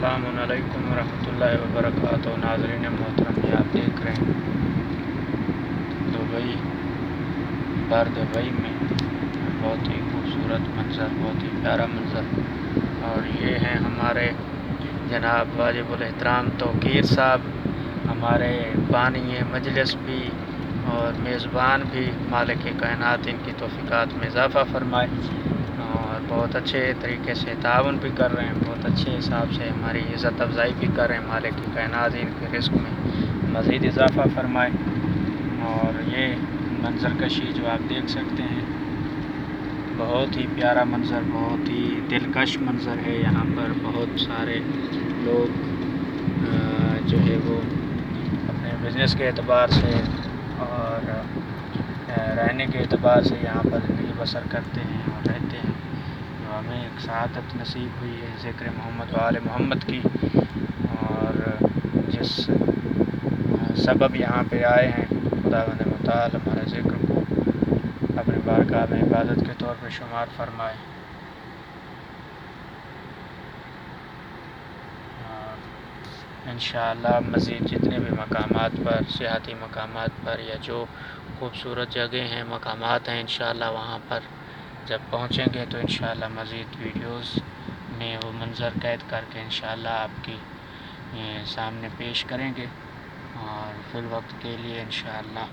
السلام علیکم ورحمۃ اللہ وبرکاتہ۔ ناظرین محترم، یہ آپ دیکھ رہے ہیں دبئی، دبئی میں بہت ہی خوبصورت منظر، بہت ہی پیارا منظر۔ اور یہ ہیں ہمارے جناب واجب الاحترام توقیر صاحب، ہمارے بانی مجلس بھی اور میزبان بھی۔ مالک کائنات ان کی توفیقات میں اضافہ فرمائے، اور بہت اچھے طریقے سے تعاون بھی کر رہے ہیں، بہت اچھے حساب سے ہماری عزت افزائی بھی کر رہے ہیں۔ مالک کائنات ان کے رزق میں مزید اضافہ فرمائے۔ اور یہ منظر کشی جو آپ دیکھ سکتے ہیں، بہت ہی پیارا منظر، بہت ہی دلکش منظر ہے۔ یہاں پر بہت سارے لوگ جو ہے وہ اپنے بزنس کے اعتبار سے اور رہنے کے اعتبار سے یہاں پر زندگی بسر کرتے ہیں اور رہتے ہیں۔ تو ہمیں ایک سعادت نصیب ہوئی ہے ذکر محمد و آل محمد کی، اور جس سبب یہاں پہ آئے ہیں، خداوند متعال ہمارے ذکر کو اپنے بارگاہ میں عبادت کے طور پہ شمار فرمائے۔ انشاءاللہ مزید جتنے بھی مقامات پر، سیاحتی مقامات پر یا جو خوبصورت جگہ ہیں، مقامات ہیں، انشاءاللہ وہاں پر جب پہنچیں گے تو انشاءاللہ مزید ویڈیوز میں وہ منظر قید کر کے انشاءاللہ آپ کی سامنے پیش کریں گے۔ اور فی الوقت کے لیے انشاءاللہ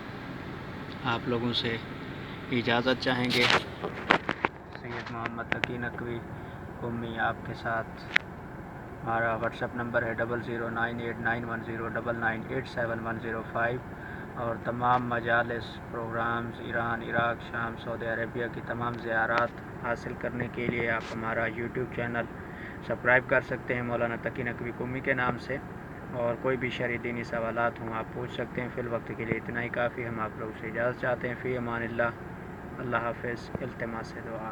آپ لوگوں سے اجازت چاہیں گے۔ سید محمد تقی نقوی قمی آپ کے ساتھ۔ ہمارا واٹس ایپ نمبر ہے 00989109987105، اور تمام مجالس، پروگرامز، ایران، عراق، شام، سعودی عربیہ کی تمام زیارات حاصل کرنے کے لیے آپ ہمارا یوٹیوب چینل سبسکرائب کر سکتے ہیں مولانا تقی نقوی قمی کے نام سے، اور کوئی بھی شرعی دینی سوالات ہوں آپ پوچھ سکتے ہیں۔ فی الوقت کے لیے اتنا ہی کافی، ہم آپ لوگوں سے اجازت چاہتے ہیں۔ فی امان اللہ، اللہ حافظ، التماس دعا۔